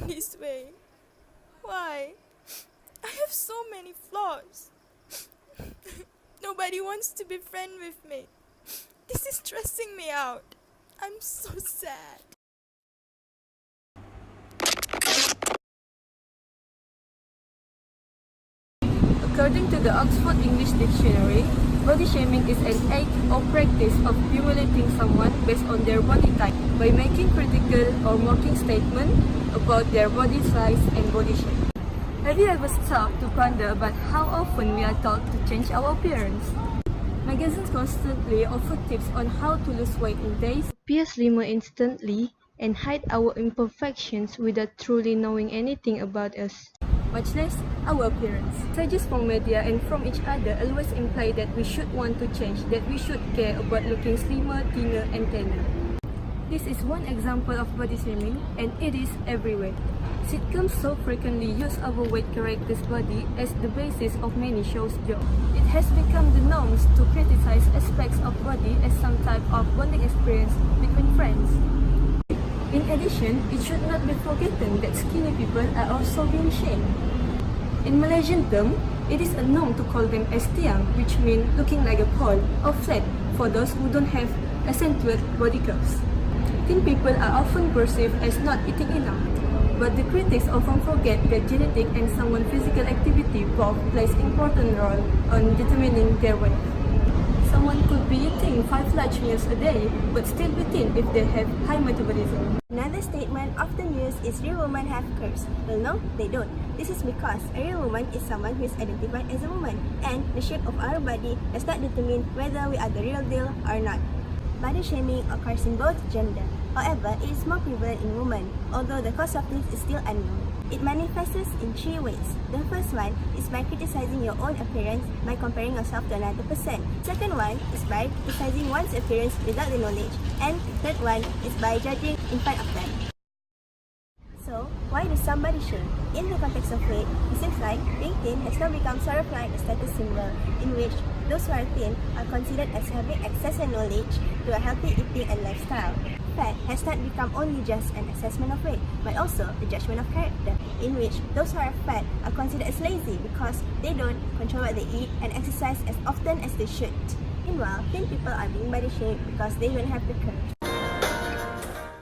in this way? Why? I have so many flaws. Nobody wants to be friends with me. This is stressing me out. I'm so sad. According to the Oxford English Dictionary, body shaming is an act or practice of humiliating someone based on their body type by making critical or mocking statements about their body size and body shape. Have you ever stopped to ponder about how often we are told to change our appearance? Magazines constantly offer tips on how to lose weight in days, appear slimmer instantly, and hide our imperfections without truly knowing anything about us, much less our appearance. Messages from media and from each other always imply that we should want to change, that we should care about looking slimmer, thinner, and tanner. This is one example of body shaming, and it is everywhere. Sitcoms so frequently use overweight characters' body as the basis of many shows' jokes. It has become the norm to criticize aspects of body as some type of bonding experience between friends. In addition, it should not be forgotten that skinny people are also being shamed. In Malaysian term, it is a norm to call them as tiang, which means looking like a pole or flat for those who don't have accentuated body curves. Thin people are often perceived as not eating enough, but the critics often forget that genetic and someone's physical activity both plays important role on determining their weight. Someone could be eating 5 large meals a day, but still be thin if they have high metabolism. Another statement often used is real women have curves. Well, no, they don't. This is because a real woman is someone who is identified as a woman, and the shape of our body does not determine whether we are the real deal or not. Body shaming occurs in both gender. However, it is more prevalent in women, although the cause of this is still unknown. It manifests in 3 ways. The first one is by criticizing your own appearance by comparing yourself to another person. Second one is by criticizing one's appearance without the knowledge. And the third one is by judging in front of them. So, why does somebody shame? In the context of weight, it seems like being thin has now become sort of like a status symbol, in which those who are thin are considered as having access and knowledge to a healthy eating and lifestyle. Fat has not become only just an assessment of weight, but also a judgment of character, in which those who are fat are considered as lazy because they don't control what they eat and exercise as often as they should. Meanwhile, thin people are being body shamed because they don't have the curves.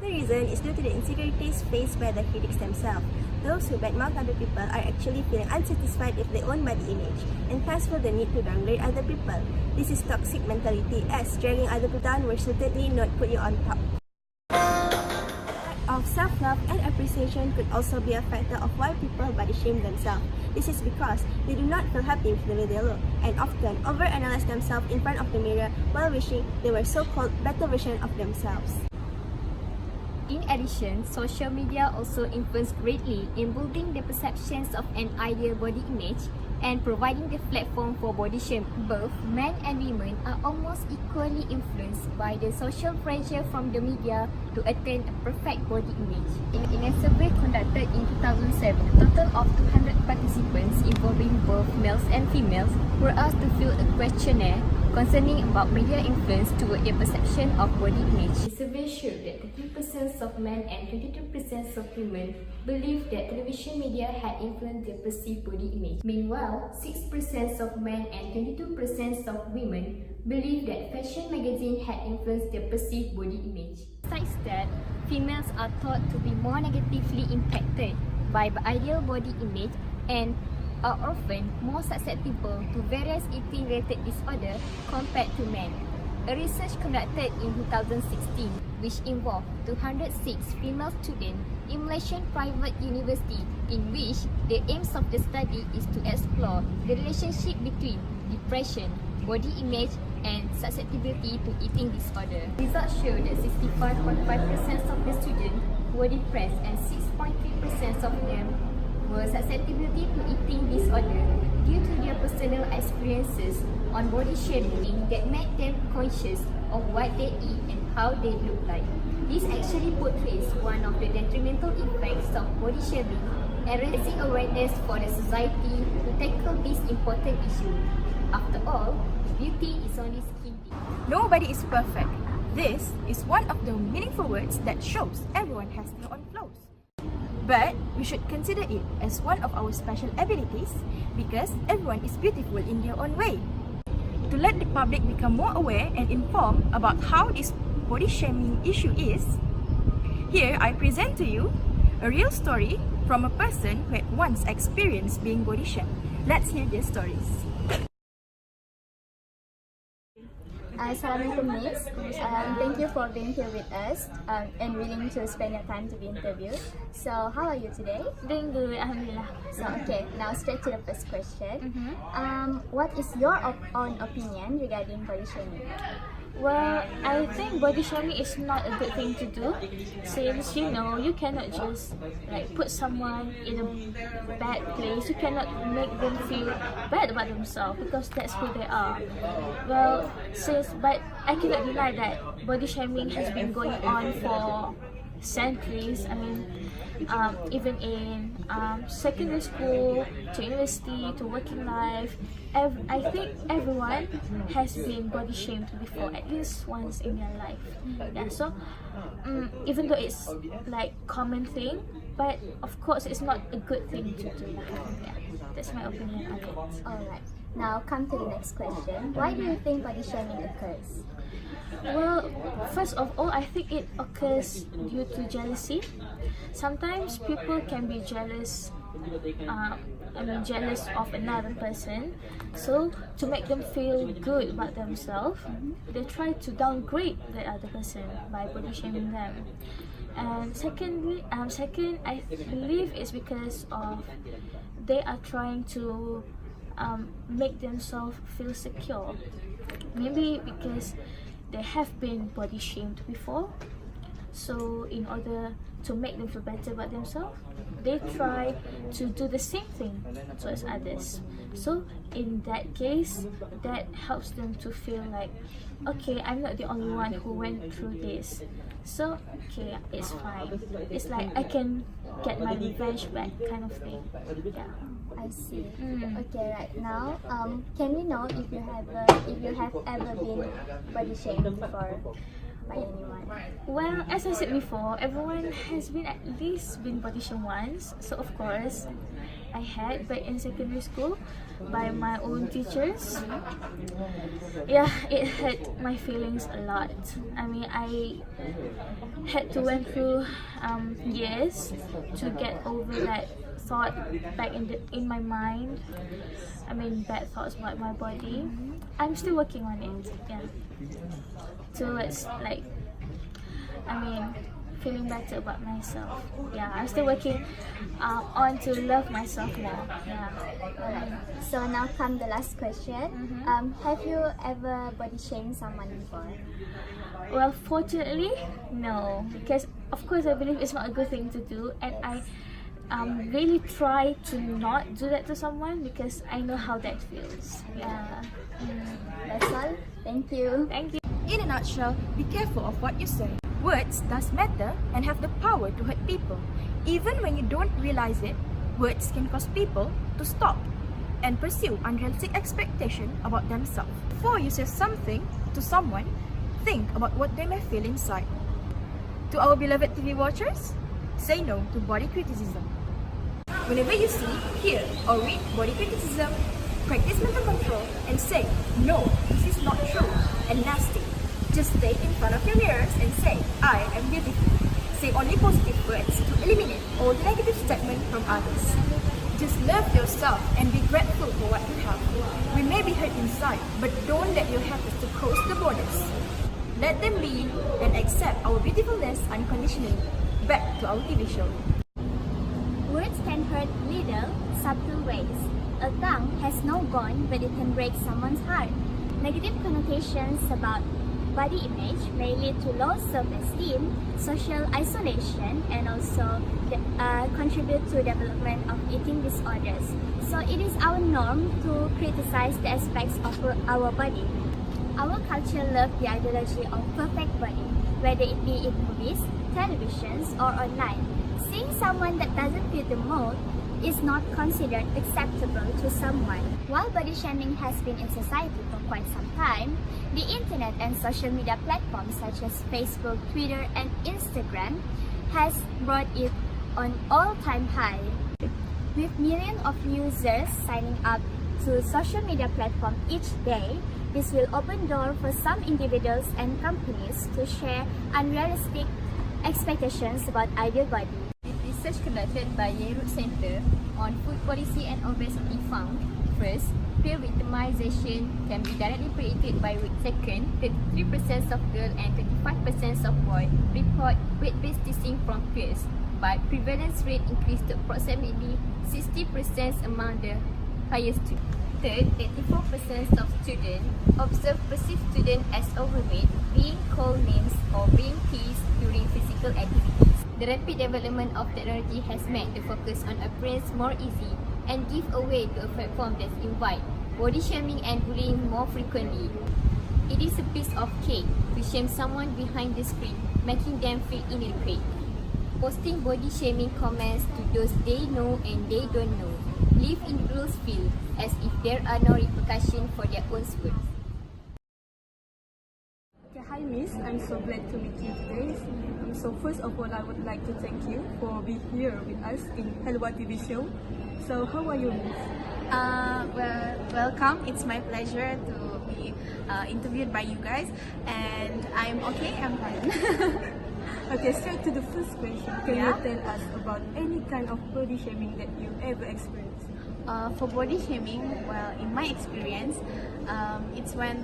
The reason is due to the insecurities faced by the critics themselves. Those who badmouth other people are actually feeling unsatisfied with their own body image and thus feel the need to downgrade other people. This is toxic mentality, as dragging other people down will certainly not put you on top. Of self-love and appreciation could also be a factor of why people body shame themselves. This is because they do not feel happy with the way they look and often overanalyze themselves in front of the mirror while wishing they were so-called better version of themselves. In addition, social media also influence greatly in building the perceptions of an ideal body image and providing the platform for body shame. Both men and women are almost equally influenced by the social pressure from the media to attain a perfect body image. In a survey conducted in 2007, a total of 200 participants involving both males and females were asked to fill a questionnaire concerning about media influence toward their perception of body image. The survey showed that 30% of men and 22% of women believed that television media had influenced their perceived body image. Meanwhile, 6% of men and 22% of women believed that fashion magazine had influenced their perceived body image. Besides that, females are thought to be more negatively impacted by the ideal body image and are often more susceptible to various eating-related disorders compared to men. A research conducted in 2016, which involved 206 female students in Malaysian private university, in which the aims of the study is to explore the relationship between depression, body image, and susceptibility to eating disorder. Results show that 65.5% of the students were depressed and 6.3% of them were susceptibility to eating disorder due to their personal experiences on body shaming that made them conscious of what they eat and how they look like. This actually portrays one of the detrimental effects of body shaming and raising awareness for the society to tackle this important issue. After all, beauty is only skin deep. Nobody is perfect. This is one of the meaningful words that shows everyone has their own flaws. But we should consider it as one of our special abilities because everyone is beautiful in their own way. To let the public become more aware and informed about how this body shaming issue is, here I present to you a real story from a person who had once experienced being body shamed. Let's hear their stories. Assalamualaikum Miss. Thank you for being here with us and willing to spend your time to be interviewed. So how are you today? Doing good, alhamdulillah. So okay, now straight to the first question. What is your own opinion regarding body shaming? Well, I think body shaming is not a good thing to do, since you know you cannot just like put someone in a bad place. You cannot make them feel bad about themselves because that's who they are. Well, but I cannot deny that body shaming has been going on for centuries. I mean, even in secondary school to university to working life, I think everyone has been body shamed before, at least once in their life. Yeah, so even though it's like common thing, but of course it's not a good thing to do. Yeah, that's my opinion on it. Alright, now come to the next question. Why do you think body shaming occurs? Well, first of all, I think it occurs due to jealousy. Sometimes people can be jealous, jealous of another person. So to make them feel good about themselves, they try to downgrade the other person by body shaming them. And second, I believe it's because of they are trying to make themselves feel secure. Maybe because they have been body shamed before, so in order to make them feel better about themselves, they try to do the same thing towards others. So in that case, that helps them to feel like, okay, I'm not the only one who went through this, so okay, it's fine. It's like I can get my revenge back, kind of thing. Yeah. I see. Okay, right now, can we know if you have ever been body shamed before by anyone? Well, as I said before, everyone has been at least been body shamed once. So of course, I had back in secondary school by my own teachers. Yeah, it hurt my feelings a lot. I mean, I had to went through years to get over that thought back in my mind. I mean, bad thoughts about my body. I'm still working on it. Yeah. Towards like, feeling better about myself. Yeah, I'm still working on to love myself more. Yeah. Alright. So now come the last question. Have you ever body shamed someone before? Well, fortunately, no, because of course I believe it's not a good thing to do, and I really try to not do that to someone because I know how that feels. Yeah. That's all. Thank you. Thank you. In a nutshell, be careful of what you say. Words does matter and have the power to hurt people. Even when you don't realize it, words can cause people to stop and pursue unrealistic expectation about themselves. Before you say something to someone, think about what they may feel inside. To our beloved TV watchers, say no to body criticism. Whenever you see, hear, or read body criticism, practice mental control and say, no, this is not true and nasty. Just stay in front of your mirrors and say, I am beautiful. Say only positive words to eliminate all the negative statement from others. Just love yourself and be grateful for what you have. We may be hurt inside, but don't let your happiness to cross the borders. Let them be and accept our beautifulness unconditionally. Back to our TV show. Words can hurt little, subtle ways. A tongue has no bone, but it can break someone's heart. Negative connotations about body image may lead to low self-esteem, social isolation, and also contribute to development of eating disorders. So it is our norm to criticize the aspects of our body. Our culture loves the ideology of perfect body, whether it be in movies, televisions, or online. Seeing someone that doesn't fit the mold is not considered acceptable to someone. While body shaming has been in society for quite some time, the internet and social media platforms such as Facebook, Twitter, and Instagram has brought it on all-time high. With millions of users signing up to social media platforms each day, this will open doors for some individuals and companies to share unrealistic expectations about ideal body. Research conducted by Yearut Center on Food Policy and Obesity found, first, peer victimization can be directly predicted by weight. Second, 33% of girls and 25% of boys report weight-based teasing from peers, but prevalence rate increased to approximately 60% among the highest students. Third, 84% of students observe perceived students as overweight, being called names or being teased during physical activities. The rapid development of technology has made the focus on appearance more easy and give away to a platform that invite body shaming and bullying more frequently. It is a piece of cake to shame someone behind the screen, making them feel inadequate. Posting body shaming comments to those they know and they don't know leave individuals feel as if there are no repercussions for their own words. Okay, hi Miss, I'm so glad to meet you today. So first of all, I would like to thank you for being here with us in Helwa TV show. So how are you, Miss? Welcome. It's my pleasure to be interviewed by you guys, and I'm okay. I'm fine. Okay, straight to the first question. Can Yeah? you tell us about any kind of body shaming that you ever experienced? For body shaming, well, in my experience, it's when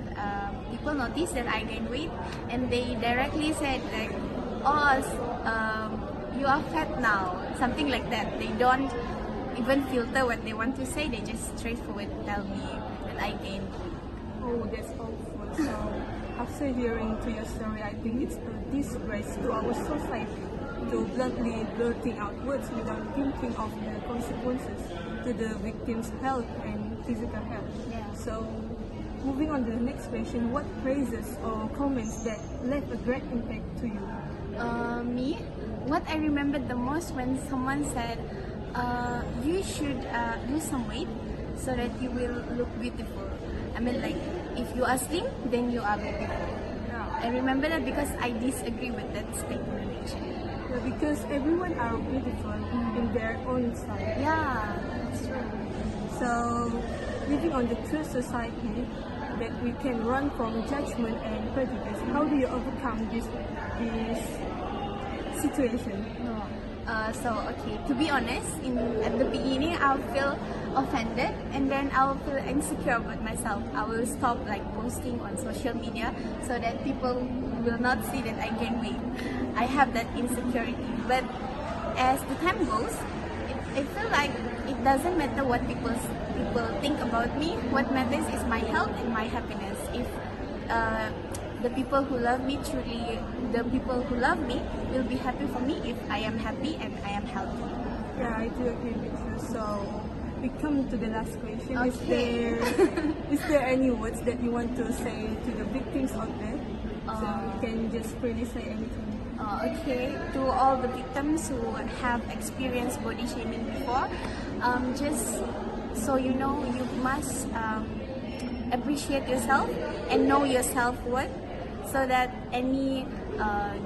people notice that I gain weight, and they directly said like, "Oh, you are fat now," something like that. They don't even filter what they want to say. They just straightforward tell me that I gained weight. Oh, that's awful. So after hearing to your story, I think it's a disgrace to our society to bluntly blurting out words without thinking of the consequences to the victim's health and physical health. Yeah. So, moving on to the next question, what phrases or comments that left a great impact to you? Me, what I remembered the most when someone said, you should lose some weight so that you will look beautiful. I mean, like, if you are slim, then you are beautiful. I remember that because I disagree with that statement actually. Yeah, because everyone are beautiful in their own style. Yeah, that's true. So, living on the true society that we can run from judgment and prejudice, how do you overcome this situation? No. Okay, to be honest, at the beginning I'll feel offended and then I'll feel insecure about myself. I will stop like posting on social media so that people will not see that I gain weight. I have that insecurity. But as the time goes, I feel like it doesn't matter what people think about me. What matters is my health and my happiness. If the people who love me will be happy for me if I am happy and I am healthy. Yeah, I do agree with you. So, we come to the last question. Okay. Is there any words that you want to say to the victims out there? So you can just freely say anything. Okay, to all the victims who have experienced body shaming before, just so you know, you must appreciate yourself and know your self-worth, so that any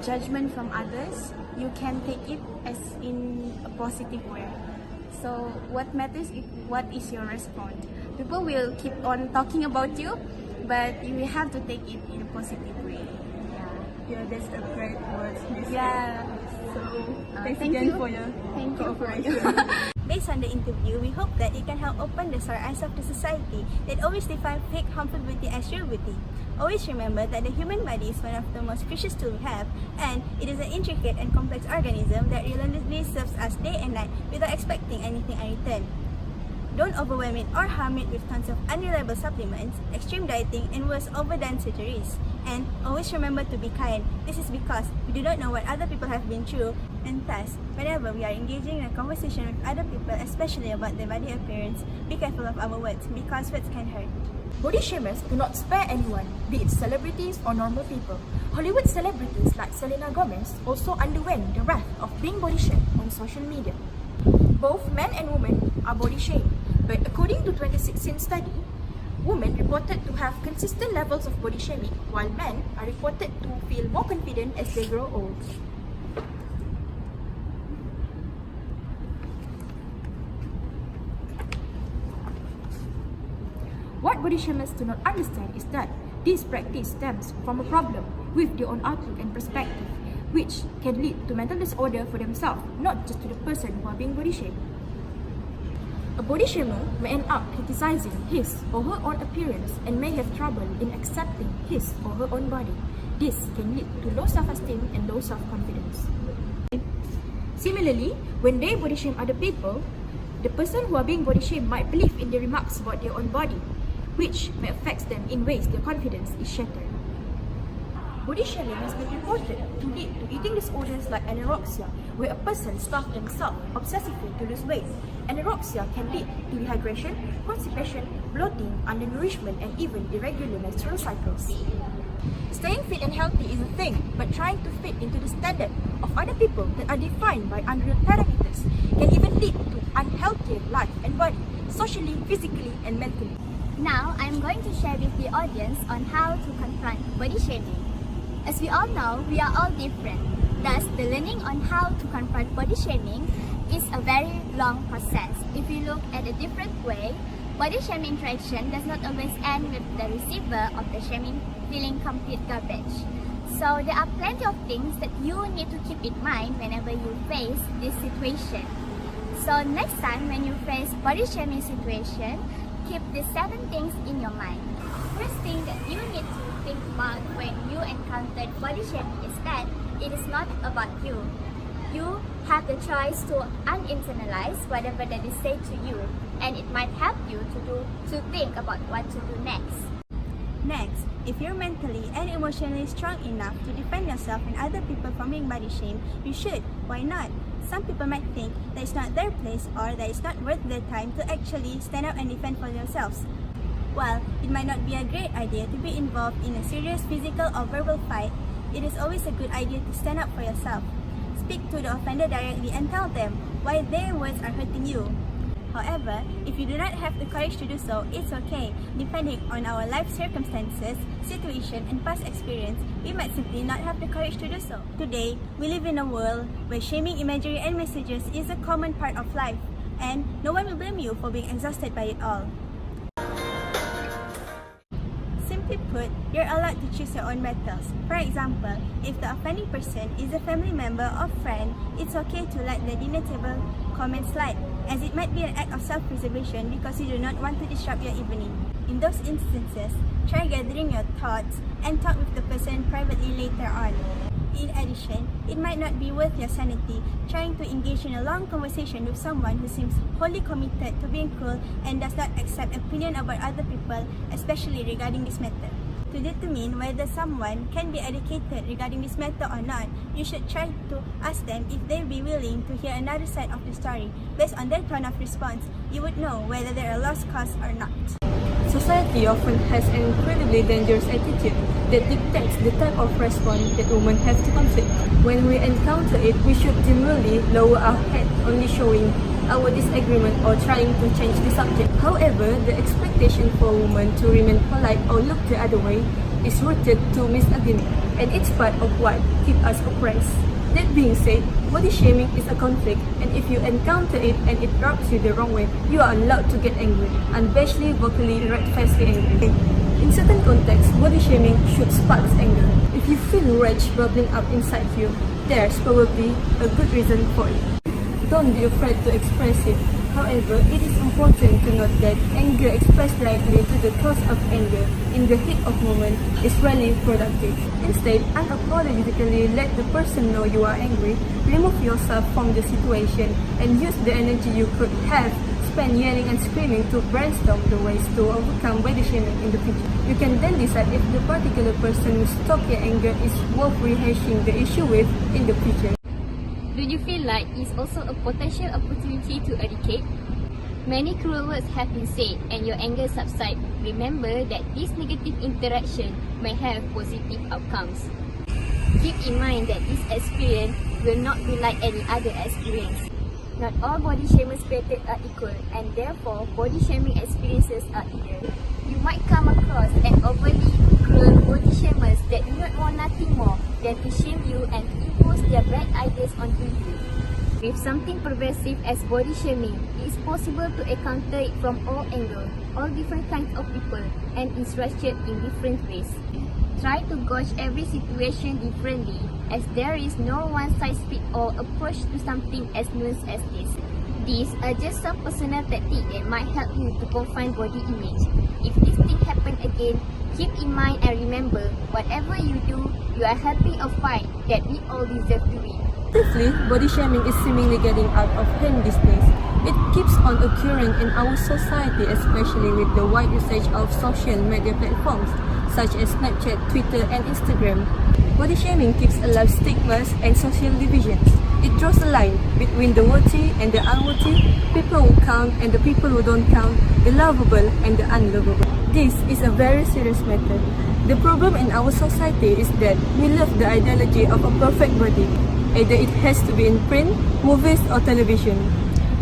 judgment from others, you can take it as in a positive way. So what matters is what is your response. People will keep on talking about you, but you have to take it in a positive way. Yeah, that's a great word, Miss. Yeah. So, thanks thank again you. for your Thank you for cooperation. Based on the interview, we hope that it can help open the sore eyes of the society that always define fake harmful beauty as real beauty. Always remember that the human body is one of the most precious tools we have, and it is an intricate and complex organism that relentlessly serves us day and night without expecting anything in return. Don't overwhelm it or harm it with tons of unreliable supplements, extreme dieting, and worse, overdone surgeries. And always remember to be kind. This is because we do not know what other people have been through, and thus, whenever we are engaging in a conversation with other people, especially about their body appearance, be careful of our words, because words can hurt. Body shamers do not spare anyone, be it celebrities or normal people. Hollywood celebrities like Selena Gomez also underwent the wrath of being body shamed on social media. Both men and women are body shamed, but according to 2016 study, women reported to have consistent levels of body shaming, while men are reported to feel more confident as they grow old. body shamers do not understand is that this practice stems from a problem with their own outlook and perspective, which can lead to mental disorder for themselves, not just to the person who are being body shamed. A body shamer may end up criticizing his or her own appearance and may have trouble in accepting his or her own body. This can lead to low self-esteem and low self-confidence. Similarly, when they body shame other people, the person who are being body shamed might believe in the remarks about their own body, which may affect them in ways their confidence is shattered. Body shaming has been reported to lead to eating disorders like anorexia, where a person starves themselves obsessively to lose weight. Anorexia can lead to dehydration, constipation, bloating, undernourishment, and even irregular menstrual cycles. Staying fit and healthy is a thing, but trying to fit into the standard of other people that are defined by unreal parameters can even lead to unhealthier life and body, socially, physically, and mentally. Now, I'm going to share with the audience on how to confront body shaming. As we all know, we are all different. Thus, the learning on how to confront body shaming is a very long process. If you look at a different way, body shaming interaction does not always end with the receiver of the shaming feeling complete garbage. So, there are plenty of things that you need to keep in mind whenever you face this situation. So, next time when you face body shaming situation, keep these 7 things in your mind. First thing that you need to think about when you encountered body shaming is that it is not about you. You have the choice to uninternalize whatever that is said to you, and it might help you to think about what to do next. Next, if you're mentally and emotionally strong enough to defend yourself and other people from being body shamed, you should. Why not? Some people might think that it's not their place or that it's not worth their time to actually stand up and defend for themselves. While it might not be a great idea to be involved in a serious physical or verbal fight, it is always a good idea to stand up for yourself. Speak to the offender directly and tell them why their words are hurting you. However, if you do not have the courage to do so, it's okay. Depending on our life circumstances, situation, and past experience, we might simply not have the courage to do so. Today, we live in a world where shaming imagery and messages is a common part of life, and no one will blame you for being exhausted by it all. Simply put, you're allowed to choose your own battles. For example, if the offending person is a family member or friend, it's okay to let the dinner table comment slide, as it might be an act of self-preservation because you do not want to disrupt your evening. In those instances, try gathering your thoughts and talk with the person privately later on. In addition, it might not be worth your sanity trying to engage in a long conversation with someone who seems wholly committed to being cruel and does not accept opinion about other people, especially regarding this matter. To determine whether someone can be educated regarding this matter or not, you should try to ask them if they'll be willing to hear another side of the story. Based on their tone of response, you would know whether they're a lost cause or not. Society often has an incredibly dangerous attitude that dictates the type of response that women have to conflict. When we encounter it, we should generally lower our head, only showing our disagreement or trying to change the subject. However, the expectation for women to remain polite or look the other way is rooted to misogyny, and it's part of what keeps us oppressed. That being said, body shaming is a conflict, and if you encounter it and it rubs you the wrong way, you are allowed to get angry, unabashedly, vocally, red-facedly angry. In certain contexts, body shaming should spark anger. If you feel rage bubbling up inside you, there's probably a good reason for it. Don't be afraid to express it. However, it is important to note that anger expressed directly to the cause of anger in the heat of moment is rarely productive. Instead, unapologetically let the person know you are angry, remove yourself from the situation, and use the energy you could have spent yelling and screaming to brainstorm the ways to overcome body shaming in the future. You can then decide if the particular person who stoked your anger is worth rehashing the issue with in the future. Do you feel like it's also a potential opportunity to educate? Many cruel words have been said and your anger subsides. Remember that this negative interaction may have positive outcomes. Keep in mind that this experience will not be like any other experience. Not all body shamers created are equal, and therefore body shaming experiences are either. You might come across an overly cruel body shamers that do not want nothing more than to shame you and impose their bad ideas onto you. With something pervasive as body shaming, it is possible to encounter it from all angles, all different kinds of people, and is structured in different ways. Try to gauge every situation differently, as there is no one-size-fits-all approach to something as nuanced as this. These are just some personal tactics that might help you to confine body image. If this thing happens again, keep in mind and remember, whatever you do, you are helping a fight that we all deserve to win. Fifthly, body shaming is seemingly getting out of hand these days. It keeps on occurring in our society, especially with the wide usage of social media platforms such as Snapchat, Twitter, and Instagram. Body shaming keeps alive stigmas and social divisions. It draws a line between the worthy and the unworthy, people who count and the people who don't count, the lovable and the unlovable. This is a very serious matter. The problem in our society is that we love the ideology of a perfect body. Either it has to be in print, movies, or television.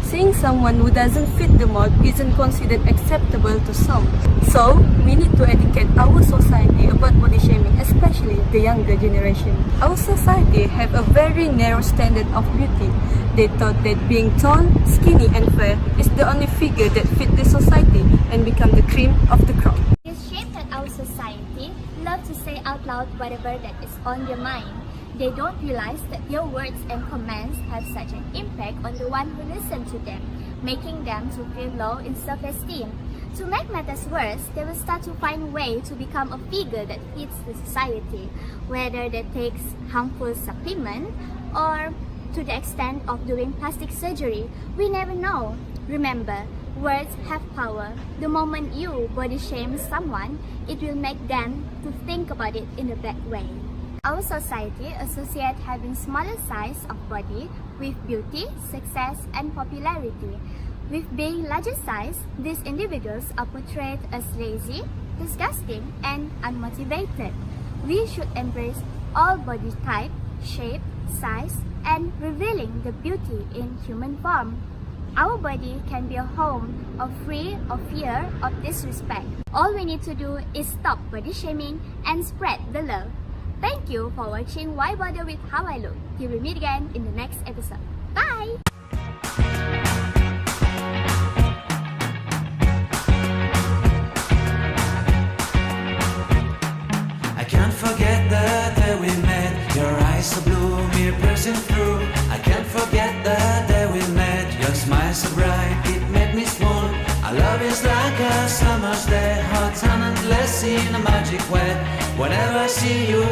Seeing someone who doesn't fit the mold isn't considered acceptable to some. So, we need to educate our society about body shaming, especially the younger generation. Our society have a very narrow standard of beauty. They thought that being tall, skinny, and fair is the only figure that fit the society and become the cream of the crop. It is shaped that our society love to say out loud whatever that is on their mind. They don't realize that their words and comments have such an impact on the one who listens to them, making them to feel low in self-esteem. To make matters worse, they will start to find a way to become a figure that fits the society, whether that takes harmful supplement or to the extent of doing plastic surgery. We never know. Remember, words have power. The moment you body shame someone, it will make them to think about it in a bad way. Our society associates having smaller size of body with beauty, success, and popularity. With being larger size, these individuals are portrayed as lazy, disgusting, and unmotivated. We should embrace all body type, shape, size, and revealing the beauty in human form. Our body can be a home of free of fear of disrespect. All we need to do is stop body shaming and spread the love. Thank you for watching Why Bother with How I Look. Till we meet again in the next episode. Bye! I can't forget the day we met. Your eyes so blue, me piercing through. I can't forget the day we met. Your smile so bright, it made me swoon. Our love is like a summer's day, hot and endless in a magic way. Whenever I see you,